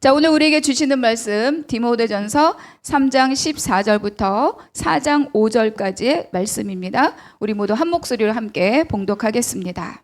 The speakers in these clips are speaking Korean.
자, 오늘 우리에게 주시는 말씀 디모데전서 3장 14절부터 4장 5절까지의 말씀입니다. 우리 모두 한 목소리로 함께 봉독하겠습니다.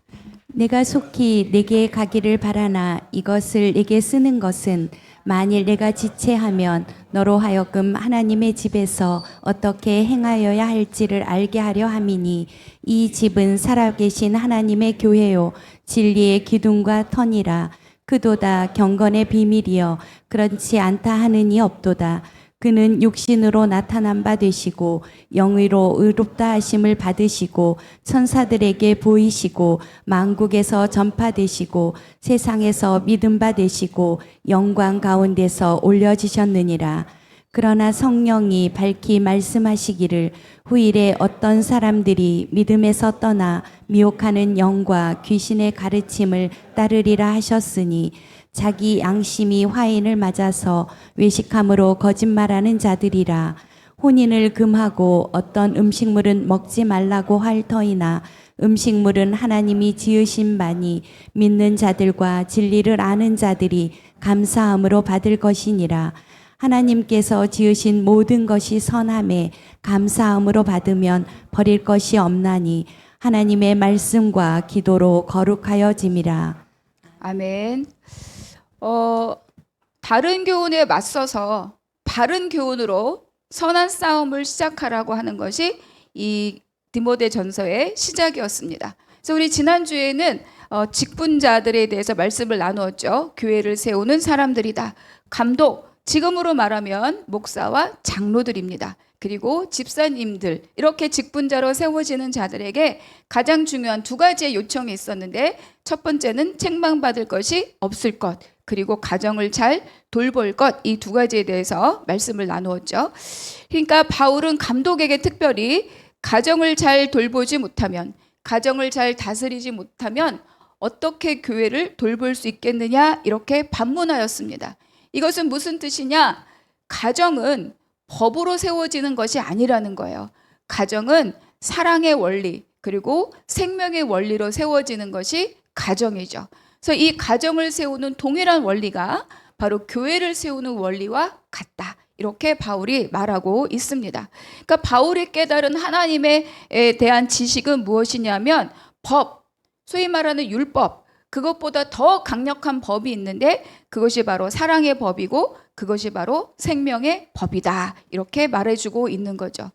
내가 속히 내게 가기를 바라나 이것을 내게 쓰는 것은 만일 내가 지체하면 너로 하여금 하나님의 집에서 어떻게 행하여야 할지를 알게 하려 함이니 이 집은 살아계신 하나님의 교회요 진리의 기둥과 터니라. 그도다 경건의 비밀이여 그렇지 않다 하느니 없도다. 그는 육신으로 나타난 바 되시고 영의로 의롭다 하심을 받으시고 천사들에게 보이시고 만국에서 전파되시고 세상에서 믿음 바 되시고 영광 가운데서 올려지셨느니라. 그러나 성령이 밝히 말씀하시기를 후일에 어떤 사람들이 믿음에서 떠나 미혹하는 영과 귀신의 가르침을 따르리라 하셨으니 자기 양심이 화인을 맞아서 외식함으로 거짓말하는 자들이라. 혼인을 금하고 어떤 음식물은 먹지 말라고 할 터이나 음식물은 하나님이 지으신 바니 믿는 자들과 진리를 아는 자들이 감사함으로 받을 것이니라. 하나님께서 지으신 모든 것이 선함에 감사함으로 받으면 버릴 것이 없나니 하나님의 말씀과 기도로 거룩하여짐이라. 아멘. 다른 교훈에 맞서서 바른 교훈으로 선한 싸움을 시작하라고 하는 것이 이 디모데전서의 시작이었습니다. 그래서 우리 지난주에는 직분자들에 대해서 말씀을 나누었죠. 교회를 세우는 사람들이다. 감독, 지금으로 말하면 목사와 장로들입니다. 그리고 집사님들, 이렇게 직분자로 세워지는 자들에게 가장 중요한 두 가지의 요청이 있었는데, 첫 번째는 책망받을 것이 없을 것, 그리고 가정을 잘 돌볼 것, 이 두 가지에 대해서 말씀을 나누었죠. 그러니까 바울은 감독에게 특별히 가정을 잘 돌보지 못하면, 가정을 잘 다스리지 못하면 어떻게 교회를 돌볼 수 있겠느냐, 이렇게 반문하였습니다. 이것은 무슨 뜻이냐? 가정은 법으로 세워지는 것이 아니라는 거예요. 가정은 사랑의 원리, 그리고 생명의 원리로 세워지는 것이 가정이죠. 그래서 이 가정을 세우는 동일한 원리가 바로 교회를 세우는 원리와 같다. 이렇게 바울이 말하고 있습니다. 그러니까 바울이 깨달은 하나님에 대한 지식은 무엇이냐면 법, 소위 말하는 율법, 그것보다 더 강력한 법이 있는데 그것이 바로 사랑의 법이고 그것이 바로 생명의 법이다. 이렇게 말해주고 있는 거죠.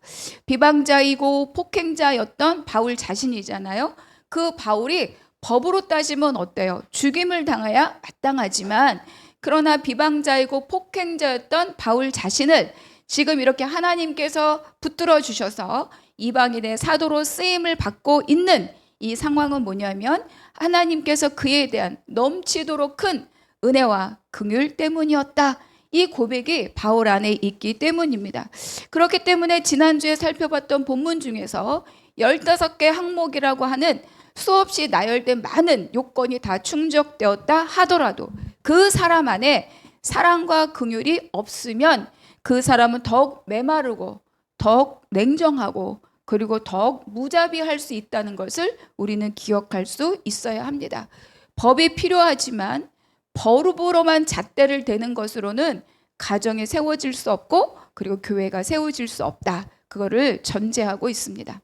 비방자이고 폭행자였던 바울 자신이잖아요. 그 바울이 법으로 따지면 어때요? 죽임을 당해야 마땅하지만, 그러나 비방자이고 폭행자였던 바울 자신을 지금 이렇게 하나님께서 붙들어 주셔서 이방인의 사도로 쓰임을 받고 있는 이 상황은 뭐냐면 하나님께서 그에 대한 넘치도록 큰 은혜와 긍휼 때문이었다. 이 고백이 바울 안에 있기 때문입니다. 그렇기 때문에 지난주에 살펴봤던 본문 중에서 15개 항목이라고 하는 수없이 나열된 많은 요건이 다 충족되었다 하더라도 그 사람 안에 사랑과 긍휼이 없으면 그 사람은 더욱 메마르고 더욱 냉정하고 그리고 더욱 무자비할 수 있다는 것을 우리는 기억할 수 있어야 합니다. 법이 필요하지만 법으로만 잣대를 대는 것으로는 가정이 세워질 수 없고 그리고 교회가 세워질 수 없다. 그거를 전제하고 있습니다.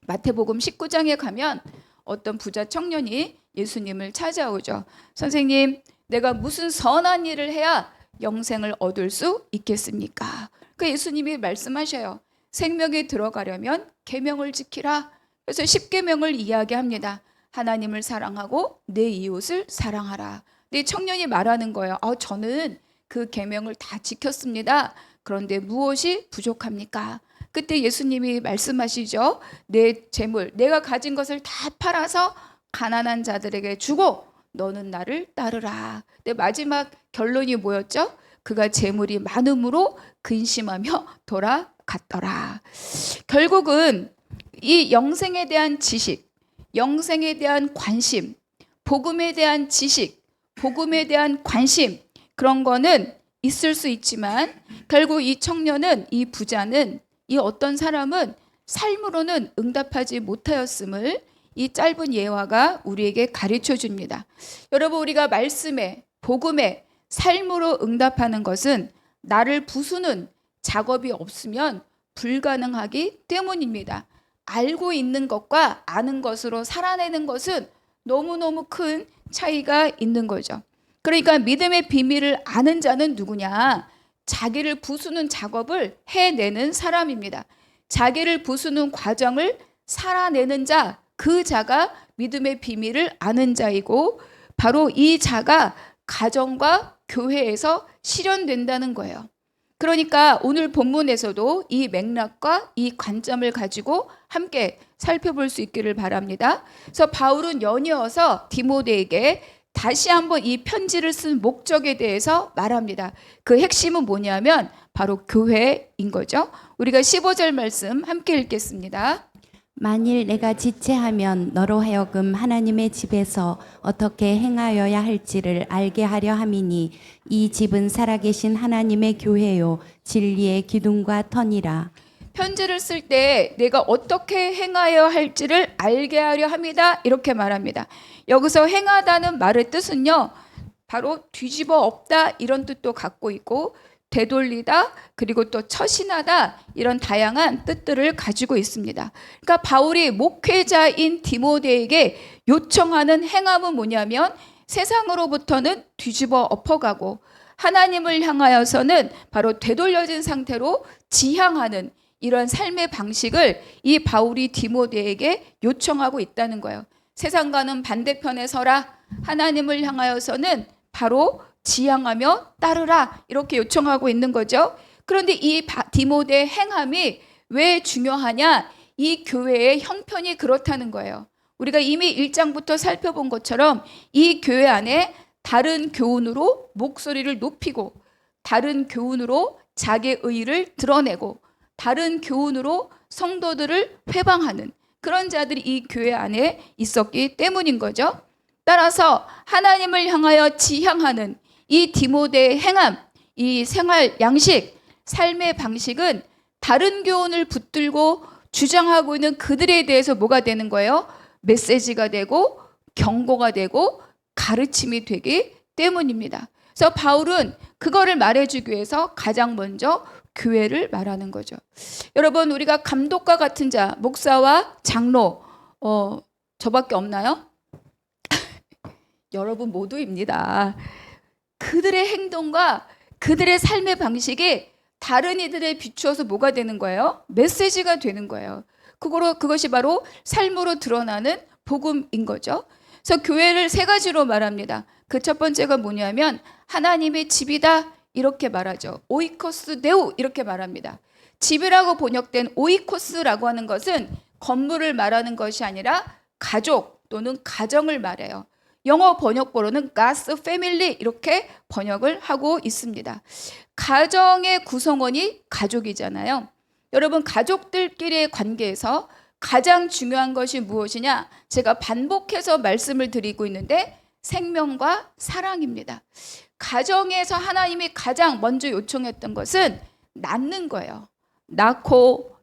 마태복음 19장에 가면 어떤 부자 청년이 예수님을 찾아오죠. 선생님, 내가 무슨 선한 일을 해야 영생을 얻을 수 있겠습니까? 그 예수님이 말씀하셔요. 생명에 들어가려면 계명을 지키라. 그래서 10계명을 이야기합니다. 하나님을 사랑하고 내 이웃을 사랑하라. 근데 청년이 말하는 거예요. 저는 그 계명을 다 지켰습니다. 그런데 무엇이 부족합니까? 그때 예수님이 말씀하시죠. 내 재물, 내가 가진 것을 다 팔아서 가난한 자들에게 주고 너는 나를 따르라. 근데 마지막 결론이 뭐였죠? 그가 재물이 많음으로 근심하며 돌아갔더라. 결국은 이 영생에 대한 지식, 영생에 대한 관심, 복음에 대한 지식, 복음에 대한 관심, 그런 거는 있을 수 있지만 결국 이 청년은, 이 부자는, 이 어떤 사람은 삶으로는 응답하지 못하였음을 이 짧은 예화가 우리에게 가르쳐 줍니다. 여러분, 우리가 말씀에, 복음에, 삶으로 응답하는 것은 나를 부수는 작업이 없으면 불가능하기 때문입니다. 알고 있는 것과 아는 것으로 살아내는 것은 너무너무 큰 차이가 있는 거죠. 그러니까 믿음의 비밀을 아는 자는 누구냐? 자기를 부수는 작업을 해내는 사람입니다. 자기를 부수는 과정을 살아내는 자, 그 자가 믿음의 비밀을 아는 자이고, 바로 이 자가 가정과 교회에서 실현된다는 거예요. 그러니까 오늘 본문에서도 이 맥락과 이 관점을 가지고 함께 살펴볼 수 있기를 바랍니다. 그래서 바울은 연이어서 디모데에게 다시 한번 이 편지를 쓴 목적에 대해서 말합니다. 그 핵심은 뭐냐면 바로 교회인 거죠. 우리가 15절 말씀 함께 읽겠습니다. 만일 내가 지체하면 너로 하여금 하나님의 집에서 어떻게 행하여야 할지를 알게 하려 함이니 이 집은 살아계신 하나님의 교회요 진리의 기둥과 터니라. 편지를 쓸 때 내가 어떻게 행하여 할지를 알게 하려 합니다. 이렇게 말합니다. 여기서 행하다는 말의 뜻은요, 바로 뒤집어 엎다 이런 뜻도 갖고 있고, 되돌리다, 그리고 또 처신하다, 이런 다양한 뜻들을 가지고 있습니다. 그러니까 바울이 목회자인 디모데에게 요청하는 행함은 뭐냐면 세상으로부터는 뒤집어 엎어가고 하나님을 향하여서는 바로 되돌려진 상태로 지향하는 이런 삶의 방식을 이 바울이 디모데에게 요청하고 있다는 거예요. 세상과는 반대편에 서라, 하나님을 향하여서는 바로 지향하며 따르라, 이렇게 요청하고 있는 거죠. 그런데 이 디모데의 행함이 왜 중요하냐? 이 교회의 형편이 그렇다는 거예요. 우리가 이미 1장부터 살펴본 것처럼 이 교회 안에 다른 교훈으로 목소리를 높이고, 다른 교훈으로 자기의 의의를 드러내고, 다른 교훈으로 성도들을 회방하는 그런 자들이 이 교회 안에 있었기 때문인 거죠. 따라서 하나님을 향하여 지향하는 이 디모데의 행함, 이 생활 양식, 삶의 방식은 다른 교훈을 붙들고 주장하고 있는 그들에 대해서 뭐가 되는 거예요? 메시지가 되고 경고가 되고 가르침이 되기 때문입니다. 그래서 바울은 그거를 말해주기 위해서 가장 먼저 교회를 말하는 거죠. 여러분, 우리가 감독과 같은 자, 목사와 장로, 저밖에 없나요? 여러분 모두입니다. 그들의 행동과 그들의 삶의 방식이 다른 이들에 비추어서 뭐가 되는 거예요? 메시지가 되는 거예요. 그것이 바로 삶으로 드러나는 복음인 거죠. 그래서 교회를 세 가지로 말합니다. 그 첫 번째가 뭐냐면 하나님의 집이다, 이렇게 말하죠. 오이코스 데우, 이렇게 말합니다. 집이라고 번역된 오이코스라고 하는 것은 건물을 말하는 것이 아니라 가족 또는 가정을 말해요. 영어 번역본으로는 God's Family, 이렇게 번역을 하고 있습니다. 가정의 구성원이 가족이잖아요. 여러분, 가족들끼리의 관계에서 가장 중요한 것이 무엇이냐? 제가 반복해서 말씀을 드리고 있는데 생명과 사랑입니다. 가정에서 하나님이 가장 먼저 요청했던 것은 낳는 거예요. 낳고.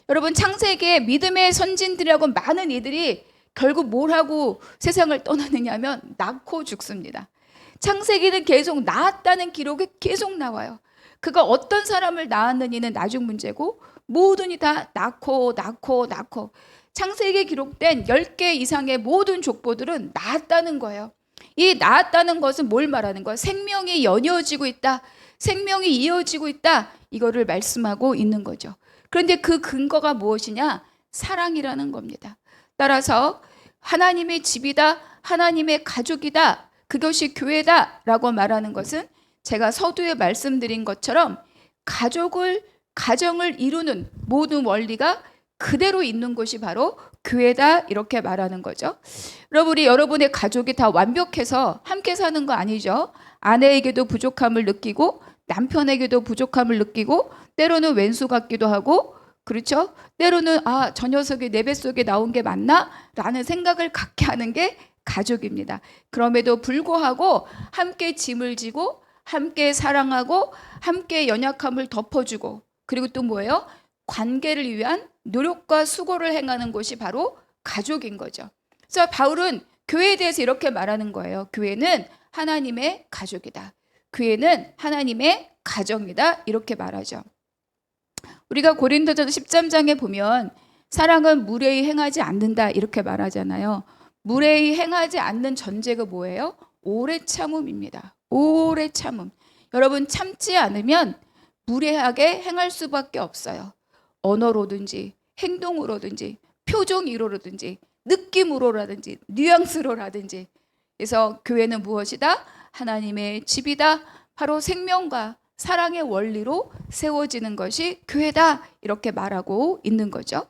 여러분, 창세기에 믿음의 선진들이라고 많은 이들이 결국 뭘 하고 세상을 떠나느냐면 낳고 죽습니다. 창세기는 계속 낳았다는 기록이 계속 나와요. 그가 어떤 사람을 낳았느냐는 나중 문제고, 모든이 다 낳고. 창세기에 기록된 10개 이상의 모든 족보들은 낳았다는 거예요. 이 낳았다는 것은 뭘 말하는 거예요? 생명이 연이어지고 있다, 생명이 이어지고 있다, 이거를 말씀하고 있는 거죠. 그런데 그 근거가 무엇이냐? 사랑이라는 겁니다. 따라서 하나님의 집이다, 하나님의 가족이다, 그것이 교회다 라고 말하는 것은 제가 서두에 말씀드린 것처럼 가정을 이루는 모든 원리가 그대로 있는 곳이 바로 교회다, 이렇게 말하는 거죠. 여러분의 가족이 다 완벽해서 함께 사는 거 아니죠. 아내에게도 부족함을 느끼고 남편에게도 부족함을 느끼고 때로는 왼수 같기도 하고, 그렇죠? 때로는 저 녀석이 내 뱃속에 나온 게 맞나? 라는 생각을 갖게 하는 게 가족입니다. 그럼에도 불구하고 함께 짐을 지고 함께 사랑하고 함께 연약함을 덮어주고, 그리고 또 뭐예요? 관계를 위한 노력과 수고를 행하는 곳이 바로 가족인 거죠. 그래서 바울은 교회에 대해서 이렇게 말하는 거예요. 교회는 하나님의 가족이다. 교회는 하나님의 가정이다. 이렇게 말하죠. 우리가 고린도전서 13장에 보면 사랑은 무례히 행하지 않는다 이렇게 말하잖아요. 무례히 행하지 않는 전제가 뭐예요? 오래 참음입니다. 오래 참음. 여러분 참지 않으면 무례하게 행할 수밖에 없어요. 언어로든지 행동으로든지 표정으로든지 느낌으로라든지 뉘앙스로라든지. 그래서 교회는 무엇이다? 하나님의 집이다. 바로 생명과 사랑의 원리로 세워지는 것이 교회다. 이렇게 말하고 있는 거죠.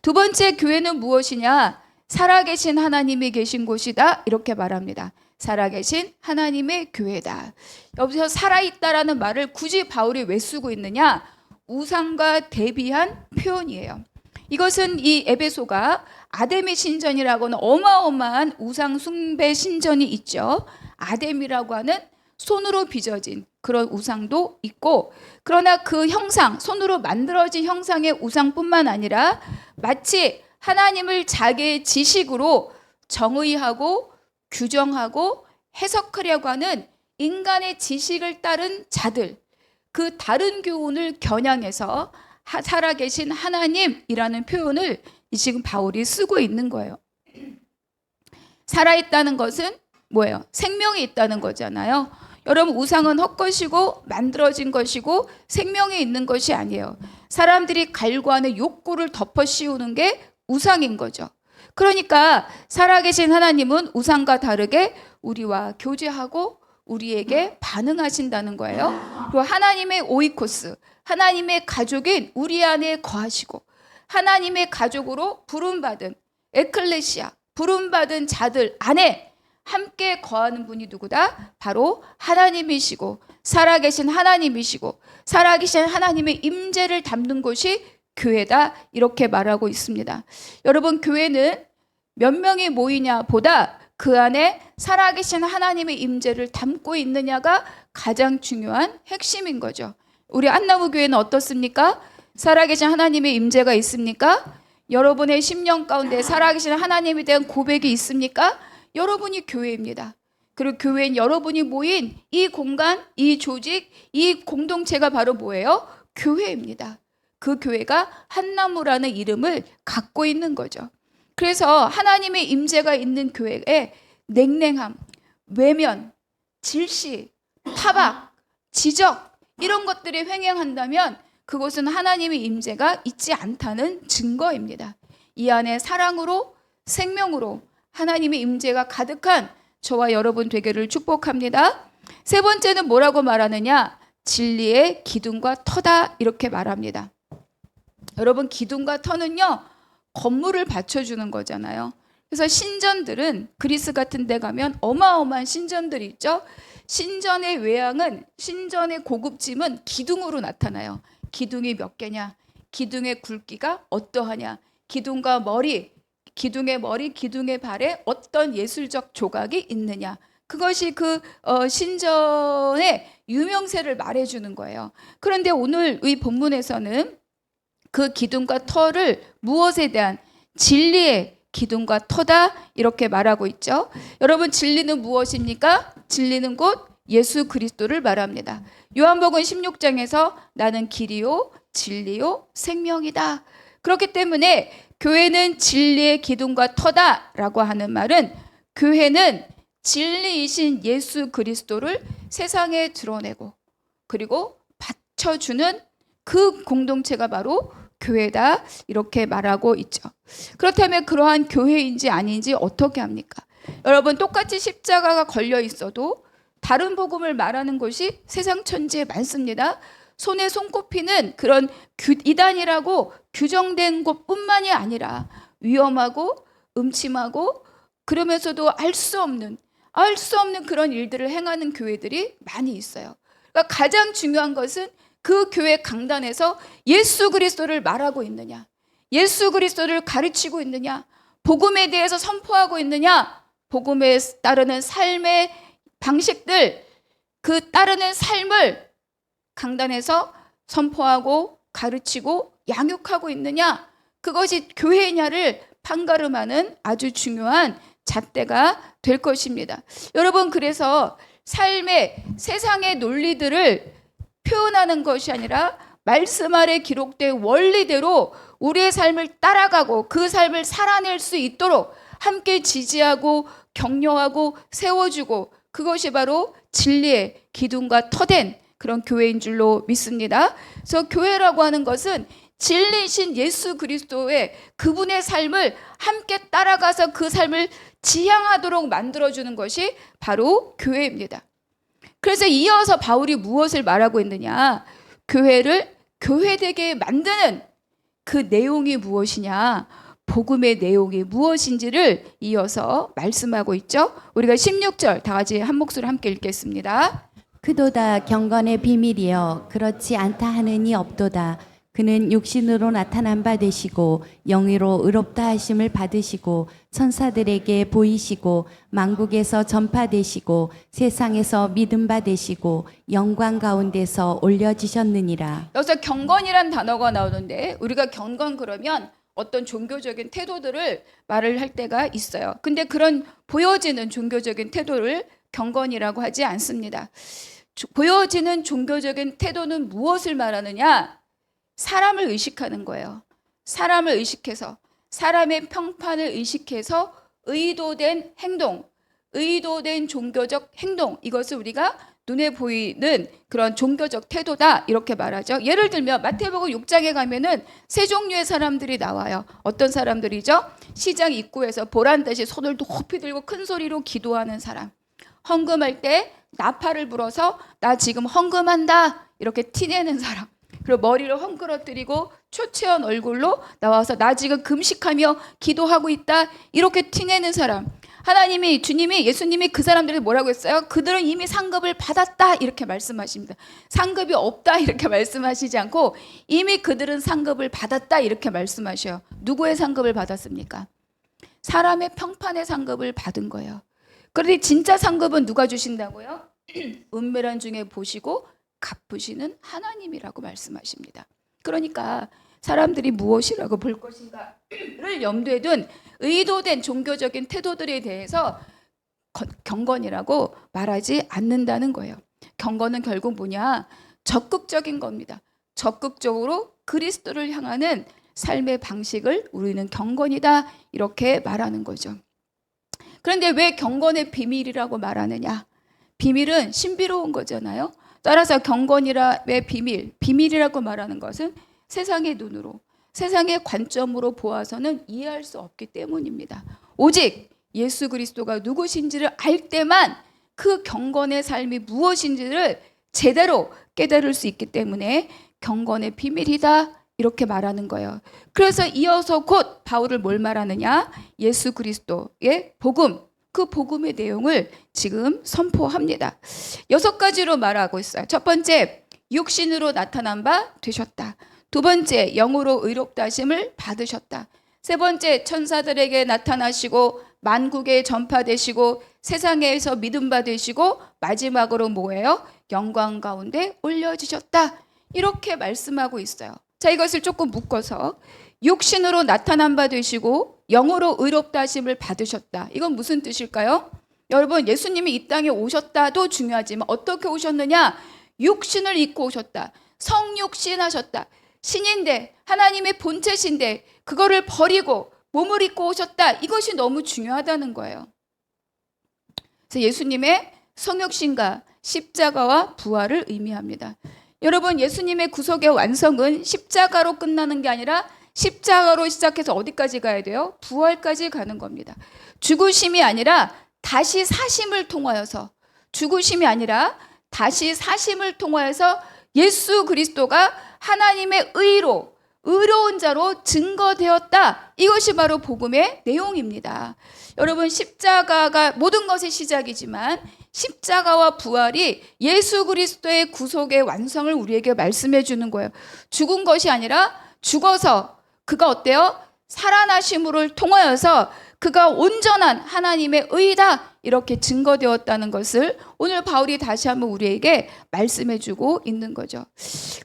두 번째, 교회는 무엇이냐? 살아계신 하나님이 계신 곳이다. 이렇게 말합니다. 살아계신 하나님의 교회다. 여기서 살아있다라는 말을 굳이 바울이 왜 쓰고 있느냐? 우상과 대비한 표현이에요. 이것은 이 에베소가 아데미 신전이라고는 어마어마한 우상 숭배 신전이 있죠. 아데미라고 하는 손으로 빚어진 그런 우상도 있고, 그러나 그 형상, 손으로 만들어진 형상의 우상뿐만 아니라 마치 하나님을 자기의 지식으로 정의하고 규정하고 해석하려고 하는 인간의 지식을 따른 자들, 그 다른 교훈을 겨냥해서 살아계신 하나님이라는 표현을 지금 바울이 쓰고 있는 거예요. 살아있다는 것은 뭐예요? 생명이 있다는 거잖아요. 여러분, 우상은 헛것이고 만들어진 것이고 생명이 있는 것이 아니에요. 사람들이 갈구하는 욕구를 덮어 씌우는 게 우상인 거죠. 그러니까 살아계신 하나님은 우상과 다르게 우리와 교제하고 우리에게 반응하신다는 거예요. 그리고 하나님의 오이코스, 하나님의 가족인 우리 안에 거하시고 하나님의 가족으로 부름받은 에클레시아, 부름받은 자들 안에 함께 거하는 분이 누구다? 바로 하나님이시고 살아계신 하나님이시고 살아계신 하나님의 임재를 담는 곳이 교회다. 이렇게 말하고 있습니다. 여러분, 교회는 몇 명이 모이냐 보다 그 안에 살아계신 하나님의 임재를 담고 있느냐가 가장 중요한 핵심인 거죠. 우리 안나무교회는 어떻습니까? 살아계신 하나님의 임재가 있습니까? 여러분의 심령 가운데 살아계신 하나님에 대한 고백이 있습니까? 여러분이 교회입니다. 그리고 교회는 여러분이 모인 이 공간, 이 조직, 이 공동체가 바로 뭐예요? 교회입니다. 그 교회가 한나무라는 이름을 갖고 있는 거죠. 그래서 하나님의 임재가 있는 교회에 냉랭함, 외면, 질시, 타박, 지적 이런 것들이 횡행한다면 그것은 하나님의 임재가 있지 않다는 증거입니다. 이 안에 사랑으로 생명으로 하나님의 임재가 가득한 저와 여러분 되기를 축복합니다. 세 번째는 뭐라고 말하느냐? 진리의 기둥과 터다 이렇게 말합니다. 여러분, 기둥과 터는요 건물을 받쳐주는 거잖아요. 그래서 신전들은 그리스 같은 데 가면 어마어마한 신전들이 있죠. 신전의 외양은, 신전의 고급짐은 기둥으로 나타나요. 기둥이 몇 개냐, 기둥의 굵기가 어떠하냐, 기둥과 머리, 기둥의 머리, 기둥의 발에 어떤 예술적 조각이 있느냐, 그것이 그 신전의 유명세를 말해주는 거예요. 그런데 오늘 이 본문에서는 그 기둥과 터를 무엇에 대한 진리의 기둥과 터다 이렇게 말하고 있죠. 여러분, 진리는 무엇입니까? 진리는 곧 예수 그리스도를 말합니다. 요한복음 16장에서 나는 길이요 진리요 생명이다. 그렇기 때문에 교회는 진리의 기둥과 터다라고 하는 말은 교회는 진리이신 예수 그리스도를 세상에 드러내고 그리고 받쳐주는 그 공동체가 바로 교회다 이렇게 말하고 있죠. 그렇다면 그러한 교회인지 아닌지 어떻게 합니까? 여러분, 똑같이 십자가가 걸려 있어도 다른 복음을 말하는 곳이 세상 천지에 많습니다. 손에 손꼽히는 그런 이단이라고 규정된 곳뿐만이 아니라 위험하고 음침하고 그러면서도 알 수 없는 그런 일들을 행하는 교회들이 많이 있어요. 그러니까 가장 중요한 것은 그 교회 강단에서 예수 그리스도를 말하고 있느냐, 예수 그리스도를 가르치고 있느냐, 복음에 대해서 선포하고 있느냐, 복음에 따르는 삶의 방식들, 그 따르는 삶을 강단에서 선포하고 가르치고 양육하고 있느냐, 그것이 교회냐를 판가름하는 아주 중요한 잣대가 될 것입니다. 여러분, 그래서 삶의 세상의 논리들을 표현하는 것이 아니라 말씀 아래 기록된 원리대로 우리의 삶을 따라가고 그 삶을 살아낼 수 있도록 함께 지지하고 격려하고 세워주고, 그것이 바로 진리의 기둥과 터된 그런 교회인 줄로 믿습니다. 그래서 교회라고 하는 것은 진리신 예수 그리스도의 그분의 삶을 함께 따라가서 그 삶을 지향하도록 만들어주는 것이 바로 교회입니다. 그래서 이어서 바울이 무엇을 말하고 있느냐? 교회를 교회되게 만드는 그 내용이 무엇이냐? 복음의 내용이 무엇인지를 이어서 말씀하고 있죠. 우리가 16절 다 같이 한 목소리로 함께 읽겠습니다. 그도다 경건의 비밀이여 그렇지 않다 하느니 없도다. 그는 육신으로 나타난 바 되시고 영으로 의롭다 하심을 받으시고 천사들에게 보이시고 만국에서 전파되시고 세상에서 믿음 바 되시고 영광 가운데서 올려지셨느니라. 여기서 경건이란 단어가 나오는데, 우리가 경건 그러면 어떤 종교적인 태도들을 말을 할 때가 있어요. 근데 그런 보여지는 종교적인 태도를 경건이라고 하지 않습니다. 보여지는 종교적인 태도는 무엇을 말하느냐? 사람을 의식하는 거예요. 사람을 의식해서, 사람의 평판을 의식해서 의도된 행동, 의도된 종교적 행동, 이것을 우리가 눈에 보이는 그런 종교적 태도다, 이렇게 말하죠. 예를 들면 마태복음 6장에 가면은 세 종류의 사람들이 나와요. 어떤 사람들이죠? 시장 입구에서 보란듯이 손을 높이 들고 큰 소리로 기도하는 사람, 헌금할 때 나팔을 불어서 나 지금 헌금한다 이렇게 티내는 사람, 그리고 머리를 헝클어뜨리고 초췌한 얼굴로 나와서 나 지금 금식하며 기도하고 있다 이렇게 티내는 사람. 하나님이, 주님이, 예수님이 그 사람들이 뭐라고 했어요? 그들은 이미 상급을 받았다 이렇게 말씀하십니다. 상급이 없다 이렇게 말씀하시지 않고 이미 그들은 상급을 받았다 이렇게 말씀하셔요. 누구의 상급을 받았습니까? 사람의 평판의 상급을 받은 거예요. 그런데 진짜 상급은 누가 주신다고요? 은밀한 중에 보시고 갚으시는 하나님이라고 말씀하십니다. 그러니까 사람들이 무엇이라고 볼 것인가를 염두에 둔 의도된 종교적인 태도들에 대해서 경건이라고 말하지 않는다는 거예요. 경건은 결국 뭐냐? 적극적인 겁니다. 적극적으로 그리스도를 향하는 삶의 방식을 우리는 경건이다 이렇게 말하는 거죠. 그런데 왜 경건의 비밀이라고 말하느냐? 비밀은 신비로운 거잖아요. 따라서 경건이라의 비밀이라고 말하는 것은 세상의 눈으로, 세상의 관점으로 보아서는 이해할 수 없기 때문입니다. 오직 예수 그리스도가 누구신지를 알 때만 그 경건의 삶이 무엇인지를 제대로 깨달을 수 있기 때문에 경건의 비밀이다 이렇게 말하는 거예요. 그래서 이어서 곧 바울을 뭘 말하느냐? 예수 그리스도의 복음, 그 복음의 내용을 지금 선포합니다. 6가지로 말하고 있어요. 첫 번째, 육신으로 나타난 바 되셨다. 두 번째, 영으로 의롭다 하심을 받으셨다. 세 번째, 천사들에게 나타나시고 만국에 전파되시고 세상에서 믿음 받으시고 마지막으로 뭐예요? 영광 가운데 올려지셨다. 이렇게 말씀하고 있어요. 자, 이것을 조금 묶어서 육신으로 나타난 바 되시고 영으로 의롭다 하심을 받으셨다. 이건 무슨 뜻일까요? 여러분, 예수님이 이 땅에 오셨다도 중요하지만 어떻게 오셨느냐? 육신을 입고 오셨다. 성육신 하셨다. 신인데, 하나님의 본체신데 그거를 버리고 몸을 입고 오셨다. 이것이 너무 중요하다는 거예요. 그래서 예수님의 성육신과 십자가와 부활을 의미합니다. 여러분, 예수님의 구속의 완성은 십자가로 끝나는 게 아니라 십자가로 시작해서 어디까지 가야 돼요? 부활까지 가는 겁니다. 죽으심이 아니라 다시 사심을 통하여서, 죽으심이 아니라 다시 사심을 통하여서 예수 그리스도가 하나님의 의로, 의로운 자로 증거되었다. 이것이 바로 복음의 내용입니다. 여러분, 십자가가 모든 것의 시작이지만 십자가와 부활이 예수 그리스도의 구속의 완성을 우리에게 말씀해 주는 거예요. 죽은 것이 아니라 죽어서 그가 어때요? 살아나심을 통하여서 그가 온전한 하나님의 의다 이렇게 증거되었다는 것을 오늘 바울이 다시 한번 우리에게 말씀해 주고 있는 거죠.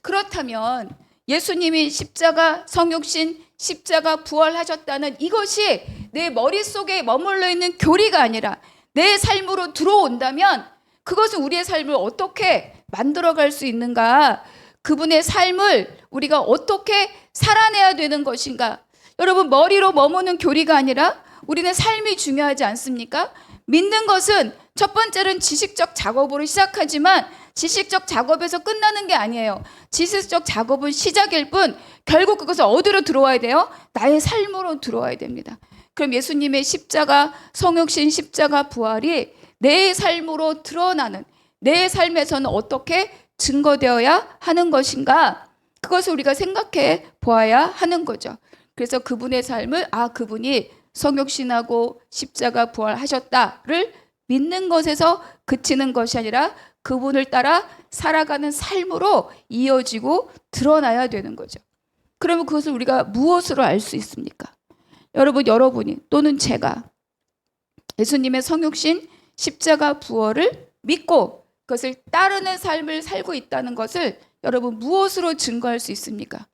그렇다면 예수님이 십자가 성육신, 십자가 부활하셨다는 이것이 내 머릿속에 머물러 있는 교리가 아니라 내 삶으로 들어온다면 그것은 우리의 삶을 어떻게 만들어갈 수 있는가? 그분의 삶을 우리가 어떻게 살아내야 되는 것인가? 여러분, 머리로 머무는 교리가 아니라 우리는 삶이 중요하지 않습니까? 믿는 것은 첫 번째는 지식적 작업으로 시작하지만 지식적 작업에서 끝나는 게 아니에요. 지식적 작업은 시작일 뿐 결국 그것은 어디로 들어와야 돼요? 나의 삶으로 들어와야 됩니다. 그럼 예수님의 십자가 성육신, 십자가 부활이 내 삶으로 드러나는, 내 삶에서는 어떻게 증거되어야 하는 것인가? 그것을 우리가 생각해 보아야 하는 거죠. 그래서 그분의 삶을 그분이 성육신하고 십자가 부활하셨다를 믿는 것에서 그치는 것이 아니라 그분을 따라 살아가는 삶으로 이어지고 드러나야 되는 거죠. 그러면 그것을 우리가 무엇으로 알 수 있습니까? 여러분이 또는 제가 예수님의 성육신, 십자가 부활을 믿고 그것을 따르는 삶을 살고 있다는 것을 여러분 무엇으로 증거할 수 있습니까?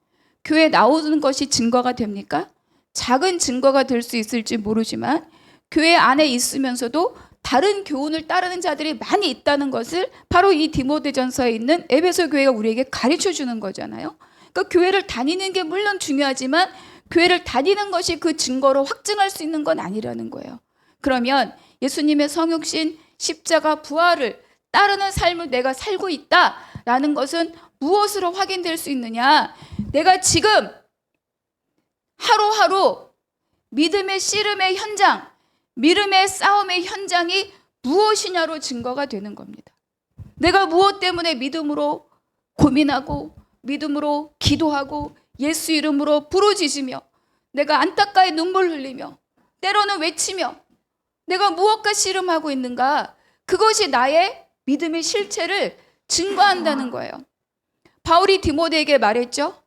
교회 나오는 것이 증거가 됩니까? 작은 증거가 될 수 있을지 모르지만 교회 안에 있으면서도 다른 교훈을 따르는 자들이 많이 있다는 것을 바로 이 디모데전서에 있는 에베소 교회가 우리에게 가르쳐 주는 거잖아요. 그러니까 교회를 다니는 게 물론 중요하지만 교회를 다니는 것이 그 증거로 확증할 수 있는 건 아니라는 거예요. 그러면 예수님의 성육신, 십자가 부활을 따르는 삶을 내가 살고 있다라는 것은 무엇으로 확인될 수 있느냐? 내가 지금 하루하루 믿음의 씨름의 현장, 믿음의 싸움의 현장이 무엇이냐로 증거가 되는 겁니다. 내가 무엇 때문에 믿음으로 고민하고 믿음으로 기도하고 예수 이름으로 부르짖으며 내가 안타까이 눈물 흘리며 때로는 외치며 내가 무엇과 씨름하고 있는가? 그것이 나의 믿음의 실체를 증거한다는 거예요. 바울이 디모데에게 말했죠.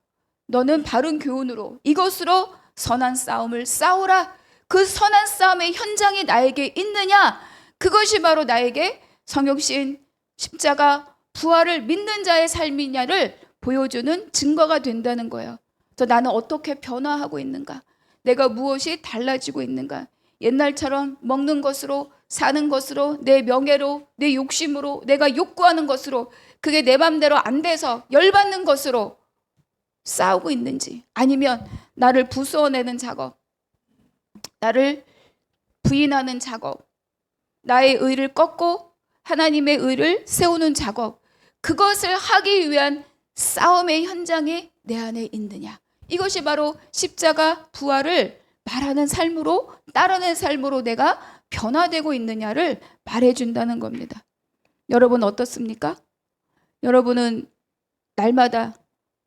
너는 바른 교훈으로 이것으로 선한 싸움을 싸우라. 그 선한 싸움의 현장이 나에게 있느냐? 그것이 바로 나에게 성육신, 십자가, 부활을 믿는 자의 삶이냐를 보여주는 증거가 된다는 거예요. 그래서 나는 어떻게 변화하고 있는가? 내가 무엇이 달라지고 있는가? 옛날처럼 먹는 것으로, 사는 것으로, 내 명예로, 내 욕심으로, 내가 욕구하는 것으로, 그게 내 맘대로 안 돼서 열받는 것으로 싸우고 있는지, 아니면 나를 부수어내는 작업, 나를 부인하는 작업, 나의 의를 꺾고 하나님의 의를 세우는 작업, 그것을 하기 위한 싸움의 현장이 내 안에 있느냐? 이것이 바로 십자가 부활을 말하는 삶으로, 따르는 삶으로 내가 변화되고 있느냐를 말해준다는 겁니다. 여러분 어떻습니까? 여러분은 날마다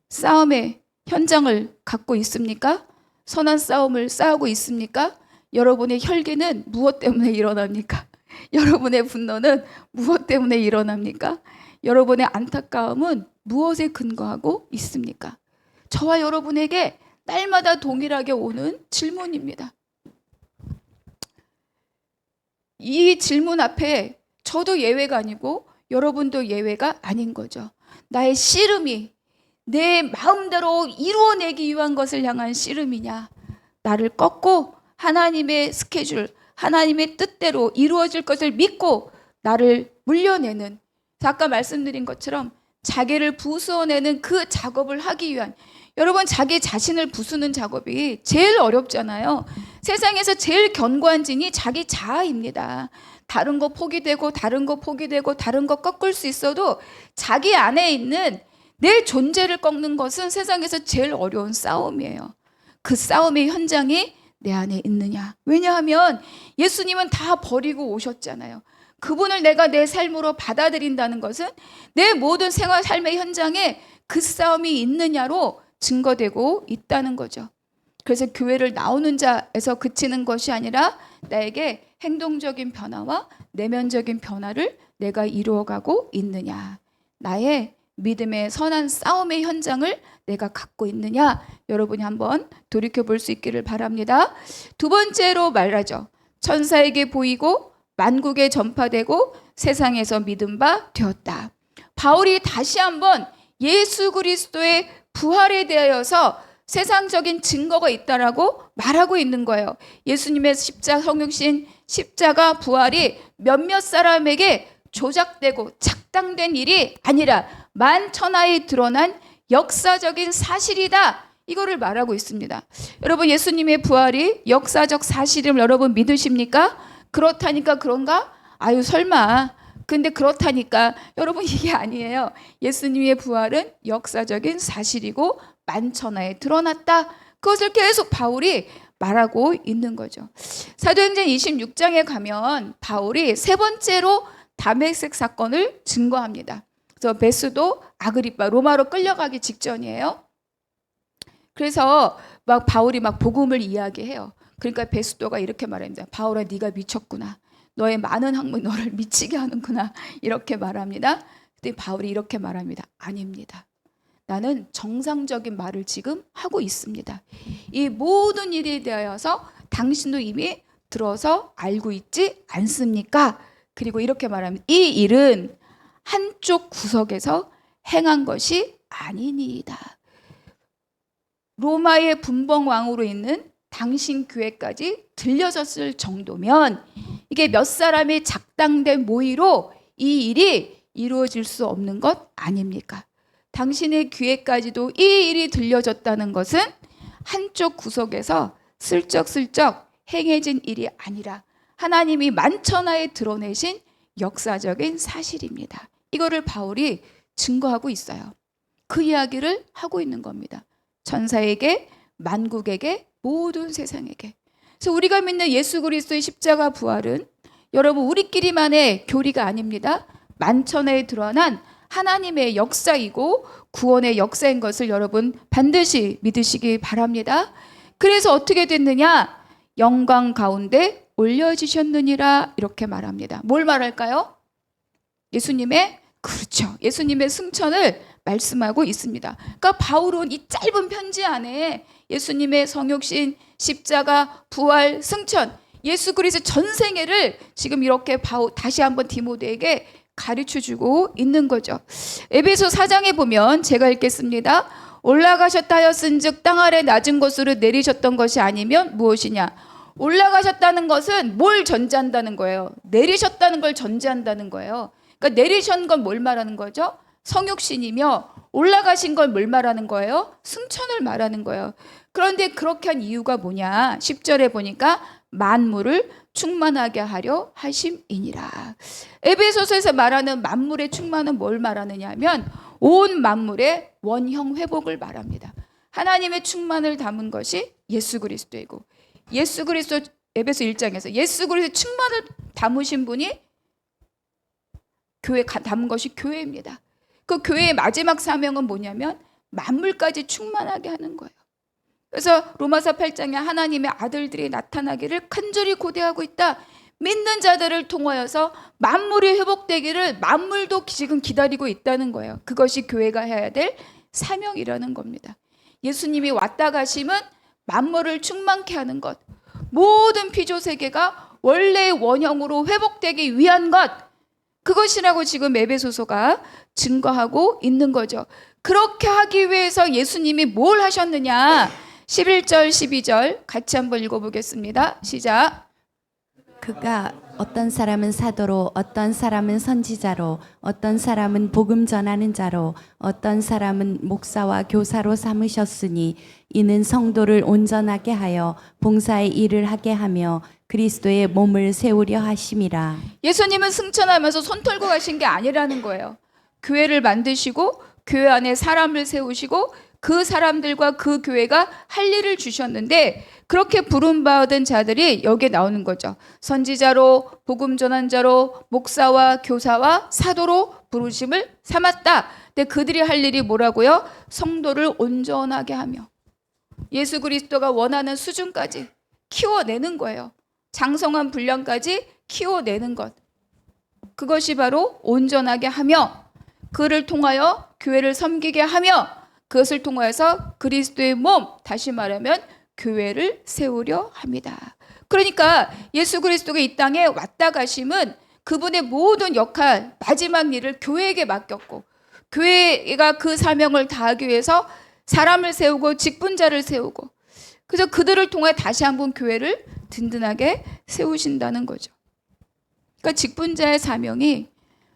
싸움의 현장을 갖고 있습니까? 선한 싸움을 싸우고 있습니까? 여러분의 혈기는 무엇 때문에 일어납니까? 여러분의 분노는 무엇 때문에 일어납니까? 여러분의 안타까움은 무엇에 근거하고 있습니까? 저와 여러분에게 날마다 동일하게 오는 질문입니다. 이 질문 앞에 저도 예외가 아니고 여러분도 예외가 아닌 거죠. 나의 씨름이 내 마음대로 이루어내기 위한 것을 향한 씨름이냐, 나를 꺾고 하나님의 스케줄, 하나님의 뜻대로 이루어질 것을 믿고 나를 물려내는, 아까 말씀드린 것처럼 자기를 부수어내는 그 작업을 하기 위한, 여러분 자기 자신을 부수는 작업이 제일 어렵잖아요. 세상에서 제일 견고한 진이 자기 자아입니다. 다른 거 포기되고 다른 거 포기되고 다른 거 꺾을 수 있어도 자기 안에 있는 내 존재를 꺾는 것은 세상에서 제일 어려운 싸움이에요. 그 싸움의 현장이 내 안에 있느냐? 왜냐하면 예수님은 다 버리고 오셨잖아요. 그분을 내가 내 삶으로 받아들인다는 것은 내 모든 생활 삶의 현장에 그 싸움이 있느냐로 증거되고 있다는 거죠. 그래서 교회를 나오는 자에서 그치는 것이 아니라 나에게 행동적인 변화와 내면적인 변화를 내가 이루어가고 있느냐, 나의 믿음의 선한 싸움의 현장을 내가 갖고 있느냐, 여러분이 한번 돌이켜 볼 수 있기를 바랍니다. 두 번째로 말하죠. 천사에게 보이고 만국에 전파되고 세상에서 믿음 바 되었다. 바울이 다시 한번 예수 그리스도의 부활에 대하여서 세상적인 증거가 있다라고 말하고 있는 거예요. 예수님의 성육신 십자가 부활이 몇몇 사람에게 조작되고 착당된 일이 아니라 만천하에 드러난 역사적인 사실이다. 이거를 말하고 있습니다. 여러분, 예수님의 부활이 역사적 사실임을 여러분 믿으십니까? 그렇다니까 그런가? 아유, 설마. 근데 그렇다니까 여러분, 이게 아니에요. 예수님의 부활은 역사적인 사실이고 만천하에 드러났다. 그것을 계속 바울이 말하고 있는 거죠. 사도행전 26장에 가면 바울이 세 번째로 다메섹 사건을 증거합니다. 그래서 베스도 아그리빠 로마로 끌려가기 직전이에요. 그래서 막 바울이 막 복음을 이야기해요. 그러니까 베스도가 이렇게 말합니다. 바울아, 네가 미쳤구나. 너의 많은 학문이 너를 미치게 하는구나. 이렇게 말합니다. 그때 바울이 이렇게 말합니다. 아닙니다. 나는 정상적인 말을 지금 하고 있습니다. 이 모든 일에 대하여서 당신도 이미 들어서 알고 있지 않습니까? 그리고 이렇게 말합니다. 이 일은 한쪽 구석에서 행한 것이 아니니이다. 로마의 분봉왕으로 있는 당신 교회까지 들려졌을 정도면 이게 몇 사람의 작당된 모의로 이 일이 이루어질 수 없는 것 아닙니까? 당신의 귀에까지도 이 일이 들려졌다는 것은 한쪽 구석에서 슬쩍슬쩍 행해진 일이 아니라 하나님이 만천하에 드러내신 역사적인 사실입니다. 이거를 바울이 증거하고 있어요. 그 이야기를 하고 있는 겁니다. 천사에게, 만국에게, 모든 세상에게. 그래서 우리가 믿는 예수 그리스도의 십자가 부활은 여러분 우리끼리만의 교리가 아닙니다. 만천하에 드러난 하나님의 역사이고 구원의 역사인 것을 여러분 반드시 믿으시기 바랍니다. 그래서 어떻게 됐느냐? 영광 가운데 올려지셨느니라 이렇게 말합니다. 뭘 말할까요? 예수님의, 그렇죠, 예수님의 승천을 말씀하고 있습니다. 그러니까 바울은 이 짧은 편지 안에 예수님의 성육신, 십자가, 부활, 승천, 예수 그리스도 전생애를 지금 이렇게 다시 한번 디모데에게 가르쳐주고 있는 거죠. 에베소 4장에 보면 제가 읽겠습니다. 올라가셨다 하였은즉 땅 아래 낮은 곳으로 내리셨던 것이 아니면 무엇이냐? 올라가셨다는 것은 뭘 전제한다는 거예요? 내리셨다는 걸 전제한다는 거예요. 그러니까 내리신 건 뭘 말하는 거죠? 성육신이며 올라가신 걸 뭘 말하는 거예요? 승천을 말하는 거예요. 그런데 그렇게 한 이유가 뭐냐? 10절에 보니까 만물을 충만하게 하려 하심이니라. 에베소서에서 말하는 만물의 충만은 뭘 말하느냐 하면 온 만물의 원형 회복을 말합니다. 하나님의 충만을 담은 것이 예수 그리스도이고 예수 그리스도 에베소 1장에서 예수 그리스도 충만을 담으신 분이 교회 담은 것이 교회입니다. 그 교회의 마지막 사명은 뭐냐면 만물까지 충만하게 하는 거예요. 그래서 로마서 8장에 하나님의 아들들이 나타나기를 간절히 고대하고 있다. 믿는 자들을 통하여서 만물이 회복되기를 만물도 지금 기다리고 있다는 거예요. 그것이 교회가 해야 될 사명이라는 겁니다. 예수님이 왔다 가심은 만물을 충만케 하는 것, 모든 피조 세계가 원래의 원형으로 회복되기 위한 것, 그것이라고 지금 에베소서가 증거하고 있는 거죠. 그렇게 하기 위해서 예수님이 뭘 하셨느냐? 11절 12절 같이 한번 읽어보겠습니다. 시작. 그가 어떤 사람은 사도로, 어떤 사람은 선지자로, 어떤 사람은 복음 전하는 자로, 어떤 사람은 목사와 교사로 삼으셨으니 이는 성도를 온전하게 하여 봉사의 일을 하게 하며 그리스도의 몸을 세우려 하심이라. 예수님은 승천하면서 손 털고 가신 게 아니라는 거예요. 교회를 만드시고 교회 안에 사람을 세우시고 그 사람들과 그 교회가 할 일을 주셨는데 그렇게 부름받은 자들이 여기에 나오는 거죠. 선지자로, 복음 전환자로, 목사와 교사와 사도로 부르심을 삼았다. 근데 그들이 할 일이 뭐라고요? 성도를 온전하게 하며 예수 그리스도가 원하는 수준까지 키워내는 거예요. 장성한 분량까지 키워내는 것. 그것이 바로 온전하게 하며 그를 통하여 교회를 섬기게 하며 그것을 통하여서 그리스도의 몸, 다시 말하면 교회를 세우려 합니다. 그러니까 예수 그리스도가 이 땅에 왔다 가심은 그분의 모든 역할, 마지막 일을 교회에게 맡겼고 교회가 그 사명을 다하기 위해서 사람을 세우고 직분자를 세우고 그래서 그들을 통해 다시 한번 교회를 든든하게 세우신다는 거죠. 그러니까 직분자의 사명이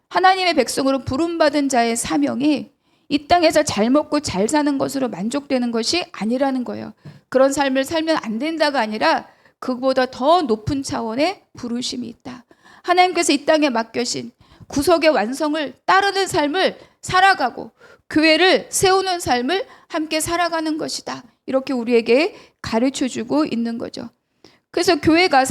하나님의 백성으로 부름받은 자의 사명이 이 땅에서 잘 먹고 잘 사는 것으로 만족되는 것이 아니라는 거예요. 그런 삶을 살면 안 된다가 아니라 그보다 더 높은 차원의 부르심이 있다. 하나님께서 이 땅에 맡겨신 구속의 완성을 따르는 삶을 살아가고 교회를 세우는 삶을 함께 살아가는 것이다. 이렇게 우리에게 가르쳐주고 있는 거죠. 그래서 교회가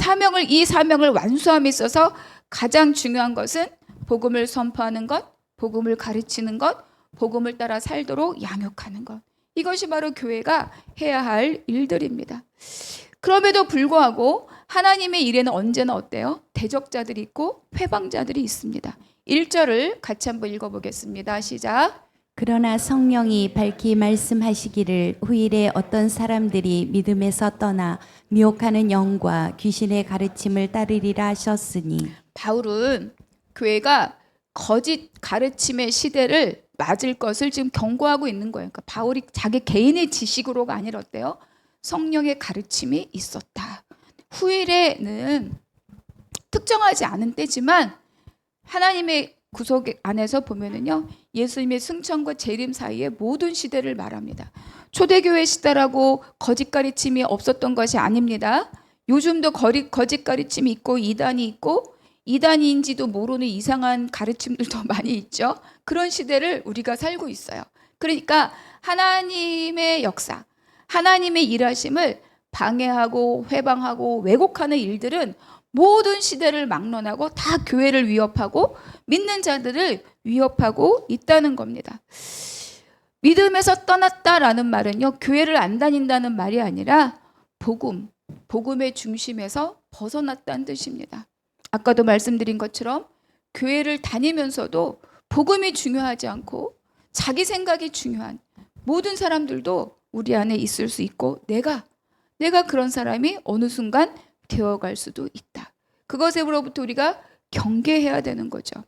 이 사명을 완수함에 있어서 가장 중요한 것은 복음을 선포하는 것, 복음을 가르치는 것, 복음을 따라 살도록 양육하는 것. 이것이 바로 교회가 해야 할 일들입니다. 그럼에도 불구하고 하나님의 일에는 언제나 어때요? 대적자들이 있고 회방자들이 있습니다. 1절을 같이 한번 읽어보겠습니다. 시작. 그러나 성령이 밝히 말씀하시기를 후일에 어떤 사람들이 믿음에서 떠나 미혹하는 영과 귀신의 가르침을 따르리라 하셨으니. 바울은 교회가 거짓 가르침의 시대를 맞을 것을 지금 경고하고 있는 거예요. 그러니까 바울이 자기 개인의 지식으로가 아니라 어때요? 성령의 가르침이 있었다. 후일에는 특정하지 않은 때지만 하나님의 구속 안에서 보면은요, 예수님의 승천과 재림 사이의 모든 시대를 말합니다. 초대교회 시대라고 거짓 가르침이 없었던 것이 아닙니다. 요즘도 거짓 가르침이 있고 이단이 있고 이단인지도 모르는 이상한 가르침들도 많이 있죠. 그런 시대를 우리가 살고 있어요. 그러니까 하나님의 역사, 하나님의 일하심을 방해하고 회방하고 왜곡하는 일들은 모든 시대를 막론하고 다 교회를 위협하고 믿는 자들을 위협하고 있다는 겁니다. 믿음에서 떠났다라는 말은요, 교회를 안 다닌다는 말이 아니라 복음의 중심에서 벗어났다는 뜻입니다. 아까도 말씀드린 것처럼 교회를 다니면서도 복음이 중요하지 않고 자기 생각이 중요한 모든 사람들도 우리 안에 있을 수 있고 내가 그런 사람이 어느 순간 되어갈 수도 있다. 그것으로부터 우리가 경계해야 되는 거죠.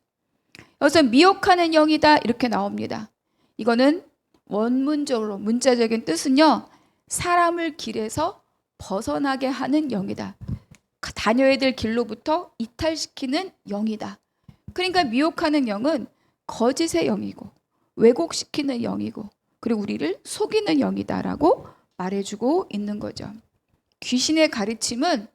여기서 미혹하는 영이다 이렇게 나옵니다. 이거는 원문적으로 문자적인 뜻은요, 사람을 길에서 벗어나게 하는 영이다. 다녀야 될 길로부터 이탈시키는 영이다. 그러니까 미혹하는 영은 거짓의 영이고 왜곡시키는 영이고 그리고 우리를 속이는 영이다라고 말해주고 있는 거죠. 귀신의 가르침은